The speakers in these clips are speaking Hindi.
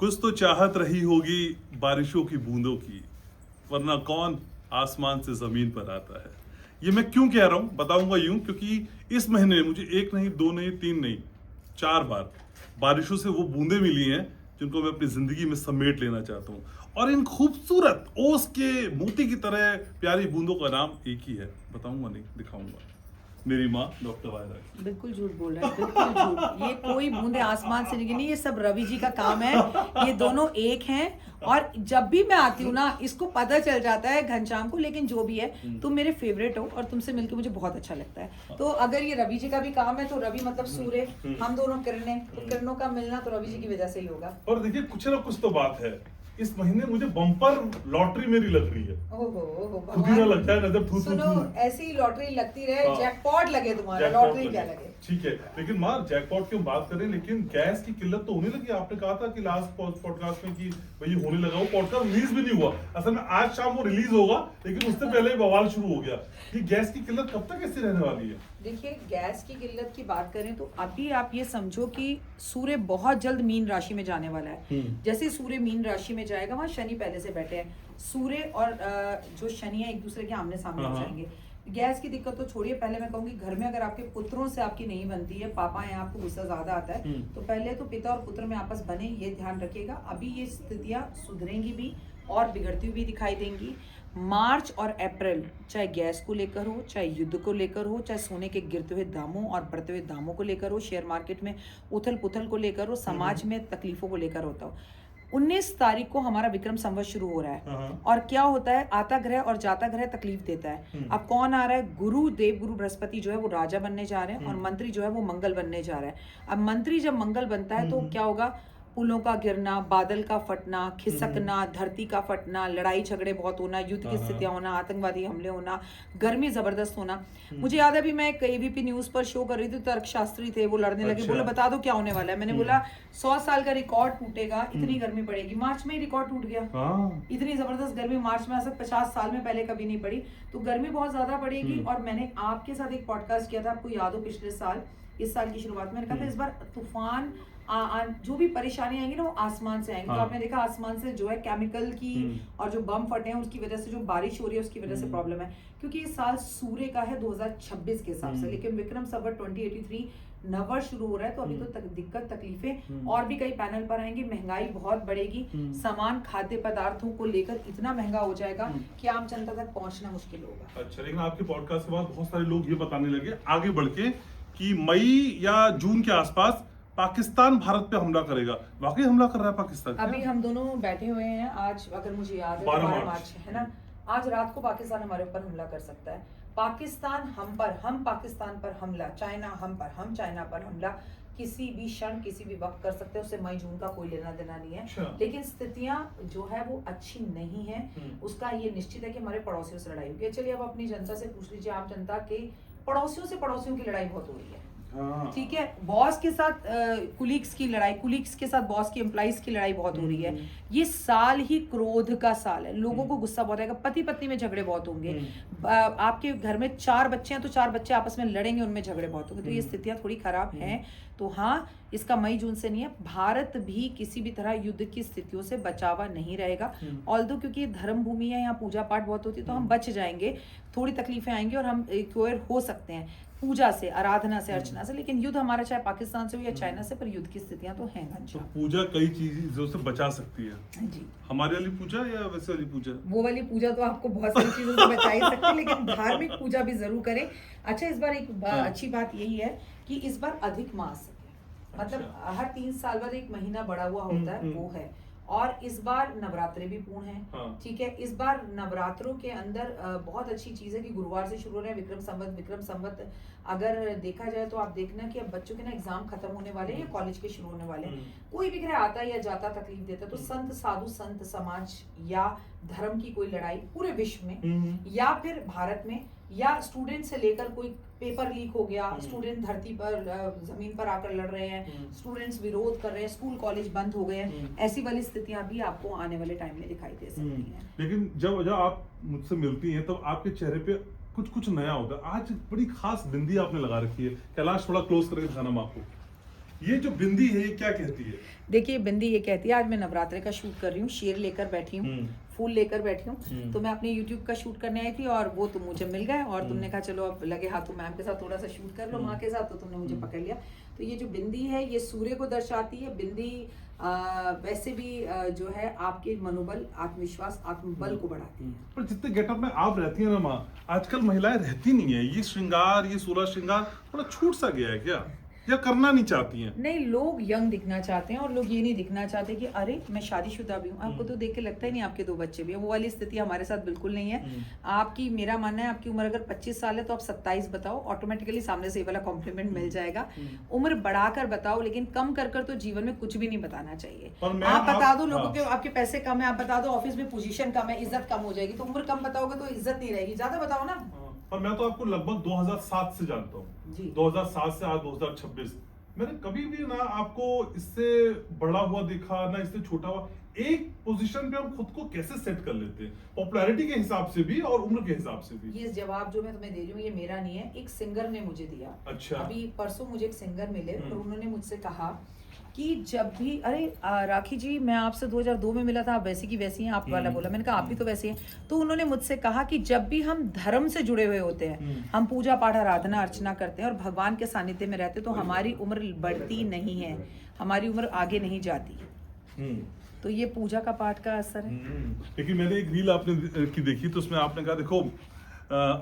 कुछ तो चाहत रही होगी बारिशों की बूंदों की, वरना कौन आसमान से जमीन पर आता है। ये मैं क्यों कह रहा हूं, बताऊंगा यूं, क्योंकि इस महीने में मुझे एक नहीं, दो नहीं, तीन नहीं, 4 बार बारिशों से वो बूंदे मिली हैं जिनको मैं अपनी जिंदगी में समेट लेना चाहता हूँ। और इन खूबसूरत ओस के मोती की तरह प्यारी बूंदों का नाम एक ही है, बताऊंगा नहीं, दिखाऊंगा। मेरी माँ डॉक्टर वायरा। बिल्कुल झूठ बोल रहा है, बिल्कुल झूठ। ये कोई बूंदे आसमान से नहीं गिरी, ये सब रवि जी का काम है। ये दोनों एक हैं। और जब भी मैं आती हूँ ना, इसको पता चल जाता है घनश्याम को, लेकिन जो भी है, तुम मेरे फेवरेट हो और तुमसे मिलकर मुझे बहुत अच्छा लगता है। तो अगर ये रवि जी का भी काम है तो रवि मतलब सूर्य, हम दोनों किरणें, तो किरणों का मिलना तो रवि जी की वजह से ही होगा। और देखिए कुछ ना कुछ तो बात है, इस महीने मुझे बम्पर लॉटरी मेरी लग रही है। ओहो खुद ही ना लग जाए, नजर थू सुनो, ऐसी लॉटरी लगती रहे, हाँ। जैकपॉट लगे तुम्हारा, जैकपॉट लॉटरी क्या लगे। ठीक है, लेकिन माँ जैकपॉट की हम बात करें, लेकिन गैस की किल्लत तो होने लगी। आपने कहा था कि लास्ट पॉडकास्ट में कि भाई होने लगा, वो पॉडकास्ट रिलीज भी नहीं हुआ। असल में आज शाम वो रिलीज होगा, लेकिन उससे पहले ही बवाल शुरू हो गया। ये गैस की किल्लत कब तक ऐसी रहने वाली है? देखिए, गैस की किल्लत की बात करें तो अभी आप ये समझो कि सूर्य बहुत जल्द मीन राशि में जाने वाला है। जैसे सूर्य मीन राशि में जाएगा, वहां शनि पहले से बैठे हैं। सूर्य और जो शनि है एक दूसरे के आमने सामने हो जाएंगे। गैस की दिक्कत तो छोड़िए, पहले मैं कहूंगी घर में अगर आपके पुत्रों से आपकी नहीं बनती है, पापा हैं, आपको गुस्सा ज्यादा आता है, तो पहले तो पिता और पुत्र में आपस बने, ये ध्यान रखिएगा। अभी ये स्थितियां सुधरेंगी भी और बिगड़ती हुई दिखाई देंगी। मार्च और अप्रैल, चाहे गैस को लेकर हो, चाहे युद्ध को लेकर हो, चाहे सोने के गिरते हुए दामों और बढ़ते हुए दामों को लेकर हो, शेयर मार्केट में उथल पुथल को लेकर हो, समाज में तकलीफों को लेकर होता हो। 19 तारीख को हमारा विक्रम संवत शुरू हो रहा है। और क्या होता है, आता ग्रह और जाता ग्रह तकलीफ देता है। अब कौन आ रहा है? गुरु देव गुरु बृहस्पति जो है वो राजा बनने जा रहे हैं, और मंत्री जो है वो मंगल बनने जा रहा है। अब मंत्री जब मंगल बनता है तो क्या होगा? पुलों का गिरना, बादल का फटना, खिसकना, धरती का फटना, लड़ाई झगड़े बहुत होना, युद्ध की स्थितियां होना, आतंकवादी हमले होना, गर्मी जबरदस्त होना। मुझे याद है अभी मैं एबीपी न्यूज पर शो कर रही थी, तर्कशास्त्री थे, वो लड़ने लगे, बोले बता दो क्या होने वाला है। मैंने बोला 100 साल का रिकॉर्ड टूटेगा, इतनी गर्मी पड़ेगी। मार्च में ही रिकॉर्ड टूट गया। इतनी जबरदस्त गर्मी मार्च में, ऐसा 50 साल में पहले कभी नहीं पड़ी। तो गर्मी बहुत ज्यादा पड़ेगी। और मैंने आपके साथ एक पॉडकास्ट किया था, आपको याद हो, पिछले साल, इस साल की शुरुआत में, मैंने कहा था इस बार तूफान, जो भी परेशानी आएंगी ना वो आसमान से आएंगी। तो आपने देखा आसमान से जो है केमिकल की और जो बम फटे हैं उसकी वजह से जो बारिश हो रही है उसकी वजह से प्रॉब्लम है। क्योंकि इस साल सूर्य का है 2026 के हिसाब से, लेकिन विक्रम संवत 2083 नववर्ष शुरू हो रहा है। तो अभी तो दिक्कत तकलीफें और भी कई पैनल पर आएंगी। महंगाई बहुत बढ़ेगी, सामान खाद्य पदार्थों को लेकर इतना महंगा हो जाएगा कि आम जनता तक पहुंचना मुश्किल होगा। अच्छा, लेकिन आपके पॉडकास्ट के बाद बहुत सारे लोग ये बताने लगे आगे बढ़ के कि मई या जून के आसपास पाकिस्तान भारत पे हमला करेगा। वाकई हमला कर रहा है पाकिस्तान? अभी हम दोनों बैठे हुए हैं, आज अगर मुझे याद है 12 मार्च है ना, आज रात को पाकिस्तान हमारे ऊपर हमला कर सकता है। पाकिस्तान हम पर, हम पाकिस्तान पर हमला, चाइना हम पर, हम चाइना पर हमला किसी भी क्षण किसी भी वक्त कर सकते हैं। उससे मई जून का कोई लेना देना नहीं है। लेकिन स्थितियां जो है वो अच्छी नहीं है। उसका ये निश्चित है कि हमारे पड़ोसियों से लड़ाई होगी। चलिए अब अपनी जनता से पूछ लीजिए, आम जनता के पड़ोसियों से पड़ोसियों की लड़ाई बहुत हो रही है। ठीक है, बॉस के साथ कुलीग्स की लड़ाई, कुलीग्स के साथ बॉस की एम्प्लॉइज की लड़ाई बहुत हो रही है। ये साल ही क्रोध का साल है, लोगों को गुस्सा बहुत आएगा, पति पत्नी में झगड़े बहुत होंगे। आपके घर में 4 बच्चे हैं तो 4 बच्चे आपस में लड़ेंगे, उनमें झगड़े बहुत होंगे। तो ये स्थितियां थोड़ी खराब हैं। तो हाँ, इसका मई जून से नहीं है। भारत भी किसी भी तरह युद्ध की स्थितियों से बचावा नहीं रहेगा। ऑल्दो क्योंकि धर्म भूमि है, यहाँ पूजा पाठ बहुत होती है, तो हम बच जाएंगे। थोड़ी तकलीफें आएंगी और हम क्योर हो सकते हैं पूजा से, आराधना से, अर्चना से। लेकिन युद्ध हमारा चाहे पाकिस्तान से हो या चाइना से, पर युद्ध की स्थितियां तो हैं। तो पूजा कई चीजों से बचा सकती है जी। हमारी वाली पूजा या वैसे वाली पूजा? वो वाली पूजा तो आपको बहुत सारी चीजों से बचा ही सकती है, लेकिन धार्मिक पूजा भी जरूर करें। अच्छा, इस बार एक अच्छी बात यही है कि इस बार अधिक मास है, मतलब हर 3 साल बाद एक महीना बढ़ा हुआ होता है, वो है। और इस बार नवरात्रे भी पूर्ण है। ठीक है, इस बार नवरात्रों के अंदर बहुत अच्छी चीज है कि गुरुवार से शुरू हो रहे हैं विक्रम संवत। अगर देखा जाए तो आप देखना कि अब बच्चों के ना एग्जाम खत्म होने वाले हैं या कॉलेज के शुरू होने वाले हैं। कोई भी ग्रह आता या जाता तकलीफ देता, तो संत साधु, संत समाज या धर्म की कोई लड़ाई पूरे विश्व में, या फिर भारत में, या स्टूडेंट से लेकर कोई पेपर लीक हो गया, स्टूडेंट धरती पर जमीन पर आकर लड़ रहे हैं, स्टूडेंट्स विरोध कर रहे हैं, स्कूल कॉलेज बंद हो गए हैं, ऐसी वाली स्थितियां भी आपको आने वाले टाइम में दिखाई दे सकती हैं। लेकिन जब आप मुझसे मिलती हैं तो आपके चेहरे पे कुछ नया होता है। आज बड़ी खास बिंदी आपने लगा रखी है। कैलाश थोड़ा क्लोज करके दिखाना आपको। ये जो बिंदी है ये क्या कहती है? देखिए बिंदी ये कहती है, आज मैं नवरात्रे का शूट कर रही हूँ, शेर लेकर बैठी हूँ, फूल लेकर बैठी हूँ, तो मैं अपने YouTube का शूट करने आई थी और वो तुम मुझे मिल गए और तुमने कहा चलो अब लगे हाथों मैम के साथ थोड़ा सा शूट कर लो माँ के साथ, तो तुमने मुझे पकड़ लिया। तो ये जो बिंदी है ये सूर्य को दर्शाती है। बिंदी वैसे भी जो है आपके मनोबल, आत्मविश्वास, आत्मबल को बढ़ाती है। पर जितने गेटअप में आप रहती हैं ना माँ, आजकल महिलाएं रहती नहीं है। ये श्रृंगार, ये 16 श्रृंगार थोड़ा छूट सा गया है क्या, या करना नहीं चाहती हैं? नहीं, लोग यंग दिखना चाहते हैं और लोग ये नहीं दिखना चाहते कि अरे मैं शादीशुदा भी हूँ। आपको तो देख के लगता ही नहीं आपके 2 बच्चे भी हैं। वो वाली स्थिति हमारे साथ बिल्कुल नहीं है। आपकी, मेरा मानना है आपकी उम्र अगर 25 साल है तो आप 27 बताओ, ऑटोमेटिकली सामने से ये वाला कॉम्प्लीमेंट मिल जाएगा। उम्र बढ़ाकर बताओ, लेकिन कम कर कर तो जीवन में कुछ भी नहीं बताना चाहिए। आप बता दो लोगों के आपके पैसे कम है, आप बता दो ऑफिस में पोजीशन कम है, इज्जत कम हो जाएगी। तो उम्र कम बताओगे तो इज्जत नहीं रहेगी, ज्यादा बताओ ना। पर मैं तो आपको लगभग 2007 से जानता हूँ जी। 2007 से आज 2026 मैंने कभी भी ना आपको इससे बड़ा हुआ देखा ना इससे छोटा हुआ। एक पोजीशन पे हम खुद को कैसे सेट कर लेते हैं, पॉपुलैरिटी के हिसाब से भी और उम्र के हिसाब से भी? ये जवाब जो मैं तुम्हें दे रही हूँ ये मेरा नहीं है, एक सिंगर ने मुझे दिया। अच्छा। अभी परसों मुझे एक सिंगर मिले और उन्होंने मुझसे कहा कि जब भी, अरे राखी जी मैं आपसे 2002 में मिला था, आप वैसी की वैसी हैं, आप वाला बोला। मैंने कहा आप भी तो वैसे हैं। तो उन्होंने मुझसे कहा कि जब भी हम धर्म से जुड़े हुए होते हैं, हम पूजा पाठ आराधना अर्चना करते हैं और भगवान के सानिध्य में रहते हैं, तो हमारी उम्र बढ़ती नहीं है, हमारी उम्र आगे नहीं जाती। तो ये पूजा का पाठ का असर है। लेकिन मैंने एक रील आपने की देखी तो उसमें आपने कहा देखो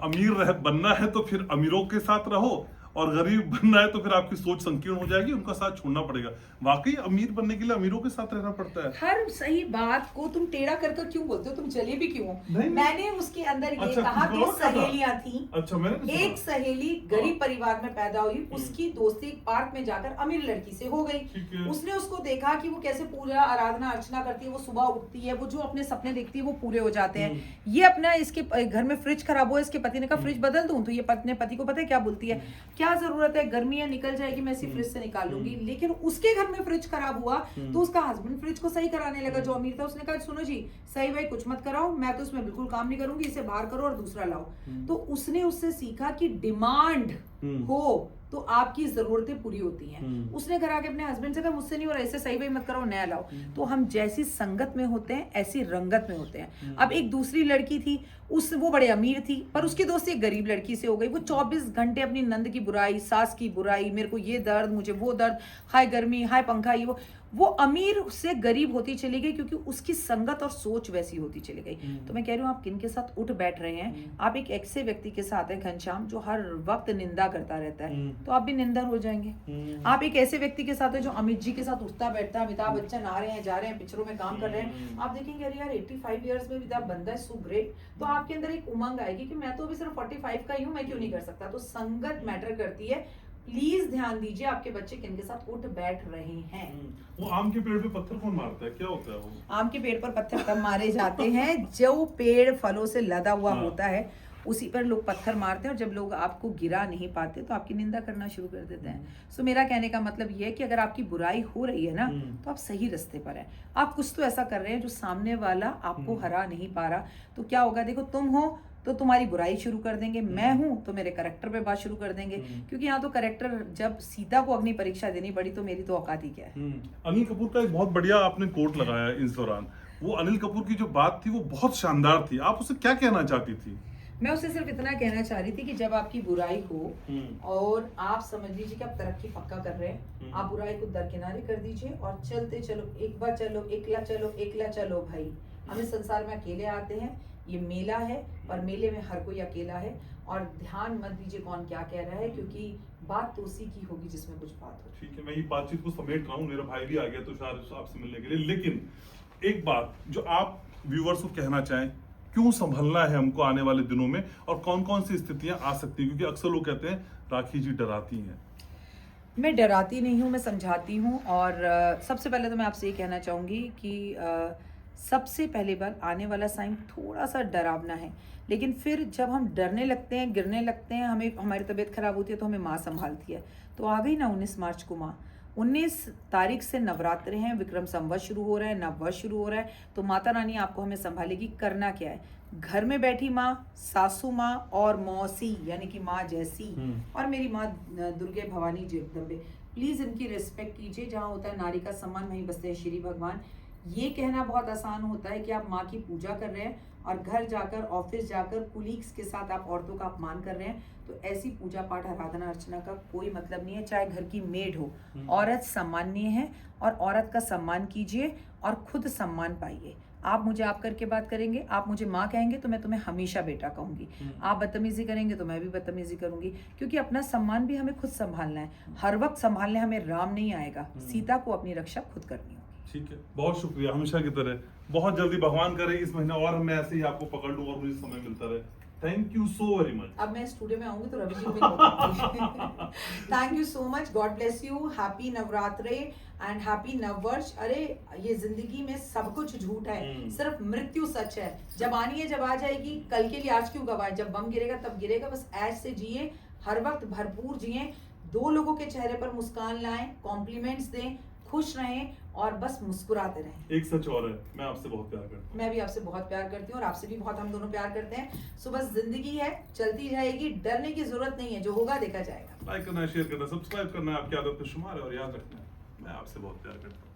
अमीर बनना है तो फिर अमीरों के साथ रहो, और गरीब बनना है तो फिर आपकी सोच संकीर्ण हो जाएगी, उनका साथ छोड़ना पड़ेगा। वाकई अमीर बनने के लिए अमीरों के साथ रहना पड़ता है। हर सही बात को तुम टेढ़ा कर कर क्यों बोलते हो? तुम चले भी क्यों? मैंने उसके अंदर ये कहा कि सहेलियां थी। अच्छा, मैंने एक सहेली गरीब परिवार में पैदा हुई, उसकी दोस्ती एक पार्क में जाकर अमीर लड़की से हो गई। उसने उसको देखा कि वो कैसे पूजा आराधना अर्चना करती है, वो सुबह उठती है, वो जो अपने सपने देखती है वो पूरे हो जाते हैं। ये अपना, इसके घर में फ्रिज खराब हुआ, इसके पति ने कहा फ्रिज बदल दूं, तो ये अपने पति को पता है क्या बोलती है, क्या जरूरत है, गर्मियां निकल जाएगी, मैं इसी फ्रिज से निकाल लूंगी। लेकिन उसके घर में फ्रिज खराब हुआ तो उसका हस्बैंड फ्रिज को सही कराने लगा, जो अमीर था। उसने कहा सुनो जी, सही भाई कुछ मत कराओ, मैं तो उसमें बिल्कुल काम नहीं करूंगी, इसे बाहर करो और दूसरा लाओ। तो उसने उससे सीखा कि डिमांड हो तो आपकी जरूरतें पूरी होती हैं। उसने घर आके अपने हस्बैंड से कहा मुझसे नहीं हो रहा, इसे सही भाई मत करो, नया लाओ। तो हम जैसी संगत में होते हैं ऐसी रंगत में होते हैं। अब एक दूसरी लड़की थी, वो बड़े अमीर थी, पर उसकी दोस्ती एक गरीब लड़की से हो गई। वो 24 घंटे अपनी नंद की बुराई, सास की बुराई, मेरे को ये दर्द, मुझे वो दर्द, हाय गर्मी, हाय पंखा, ये वो अमीर से गरीब होती चली गई क्योंकि उसकी संगत और सोच वैसी होती चली गई। तो मैं कह रही हूँ आप किन के साथ उठ बैठ रहे हैं। आप एक ऐसे व्यक्ति के साथ हैं घनश्याम जो हर वक्त निंदा करता रहता है, तो आप भी निंदर हो जाएंगे। आप एक ऐसे व्यक्ति के साथ है जो अमित जी के साथ उठता बैठता है, अमिताभ बच्चन आ रहे हैं, जा रहे हैं, पिक्चरों में काम कर रहे हैं, आप देखेंगे अरे यार 85 ईयर्स में भी बंदा है, सो ग्रेट। तो आपके अंदर एक उमंग आएगी कि मैं तो अभी सिर्फ 45 का ही हूँ, मैं क्यों नहीं कर सकता। तो संगत मैटर करती है। प्लीज ध्यान दीजिए आपके बच्चे किन के साथ उठ बैठ रहे हैं। वो आम के पेड़ पे पत्थर कौन मारता है, क्या होता है वो? आम के पेड़ पर पत्थर तब मारे जाते हैं जो पेड़ फलों से लदा हुआ होता है, उसी पर लोग पत्थर मारते हैं। और जब लोग आपको गिरा नहीं पाते तो आपकी निंदा करना शुरू कर देते हैं। सो मेरा कहने का मतलब ये है कि अगर आपकी बुराई हो रही है ना तो आप सही रास्ते पर हैं। आप कुछ तो ऐसा कर रहे हैं जो सामने वाला आपको हरा नहीं पा रहा। तो क्या होगा, देखो तुम हो तो तुम्हारी बुराई शुरू कर देंगे, मैं हूं तो मेरे करेक्टर पे बात शुरू कर देंगे। क्योंकि यहाँ तो करेक्टर, जब सीता को अग्नि परीक्षा देनी पड़ी तो मेरी तो औकात ही क्या है। अनिल कपूर का एक बहुत बढ़िया आपने कोट लगाया इस दौरान। वो अनिल कपूर की जो बात थी वो बहुत शानदार थी। आप उसे क्या कहना चाहती थी? मैं उसे सिर्फ इतना कहना चाह रही थी कि जब आपकी बुराई हो और आप समझ लीजिए कि आप तरक्की पक्का कर रहे हैं, आप बुराई को दरकिनारे कर दीजिए और चलते चलो, एक बार चलो, एकला चलो भाई। हम इस संसार में अकेले आते हैं, ये मेला है और मेले में हर कोई अकेला है। और ध्यान मत दीजिए कौन क्या कह रहा है, क्योंकि बात तो उसी की होगी जिसमें कुछ बात हो। ठीक है, मैं ये बातचीत को समेट रहा हूँ, मेरा भाई भी आ गया तो शायद आपसे मिलने के लिए। लेकिन एक बात जो आप व्यूअर्स को कहना चाहें, क्यों संभलना है हमको आने वाले दिनों में, और कौन कौन सी स्थितियां आ सकती हैं? क्योंकि अक्सर लोग कहते हैं राखी जी डराती हैं। मैं डराती नहीं हूँ, मैं समझाती हूँ। और सबसे पहले तो मैं आपसे ये कहना चाहूँगी कि सबसे पहली बार आने वाला साइन थोड़ा सा डरावना है, लेकिन फिर जब हम डरने लगते हैं, गिरने लगते हैं, हमारी तबीयत खराब होती है तो हमें माँ संभालती है। तो आ गई ना 19 मार्च को माँ, 19 तारीख से नवरात्रे हैं, विक्रम संवत शुरू हो रहा है, नववर्ष शुरू हो रहा है। तो माता रानी आपको हमें संभालेगी। करना क्या है, घर में बैठी माँ, सासू माँ और मौसी यानी कि माँ जैसी, और मेरी माँ दुर्गे भवानी जगदम्बे, प्लीज इनकी रिस्पेक्ट कीजिए। जहाँ होता है नारी का सम्मान, वहीं बसते हैं श्री भगवान। ये कहना बहुत आसान होता है कि आप माँ की पूजा कर रहे हैं और घर जाकर, ऑफिस जाकर कुलीग्स के साथ आप औरतों का अपमान कर रहे हैं, तो ऐसी पूजा पाठ आराधना अर्चना का कोई मतलब नहीं है। चाहे घर की मेड हो, औरत सम्माननीय है और औरत का सम्मान कीजिए और खुद सम्मान पाइए। आप मुझे आप करके बात करेंगे, आप मुझे माँ कहेंगे तो मैं तुम्हें हमेशा बेटा कहूंगी। आप बदतमीजी करेंगे तो मैं भी बदतमीजी करूंगी, क्योंकि अपना सम्मान भी हमें खुद संभालना है। हर वक्त संभालने हमें राम नहीं आएगा, सीता को अपनी रक्षा खुद करनी होगी। ठीक है, बहुत शुक्रिया, हमेशा की तरह। बहुत जल्दी भगवान करे इस महीने और मैं ऐसे ही आपको पकड़ लूं और मुझे समय मिलता रहे। Thank you so very much. अब मैं स्टूडियो में आऊंगी तो रवि जी मिल thank you so much, God bless you, happy Navratre and happy नववर्ष। अरे ये जिंदगी में सब कुछ झूठ है, सिर्फ मृत्यु सच है। जब आनी है जब आ जाएगी, कल के लिए आज क्यों गवाए? जब बम गिरेगा तब गिरेगा। बस ऐश से जिए, हर वक्त भरपूर जिए, दो लोगों के चेहरे पर मुस्कान लाएं, कॉम्प्लीमेंट्स दें, खुश रहें और बस मुस्कुराते रहें। एक सच और है, मैं आपसे बहुत प्यार करता हूँ। मैं भी आपसे बहुत प्यार करती हूँ और आपसे भी बहुत हम दोनों प्यार करते हैं। सो बस जिंदगी है, चलती जाएगी, डरने की जरूरत नहीं है, जो होगा देखा जाएगा। लाइक करना, शेयर करना, सब्सक्राइब करना आपकी आदत में शुमार है और याद रखना मैं आपसे बहुत प्यार करता हूँ।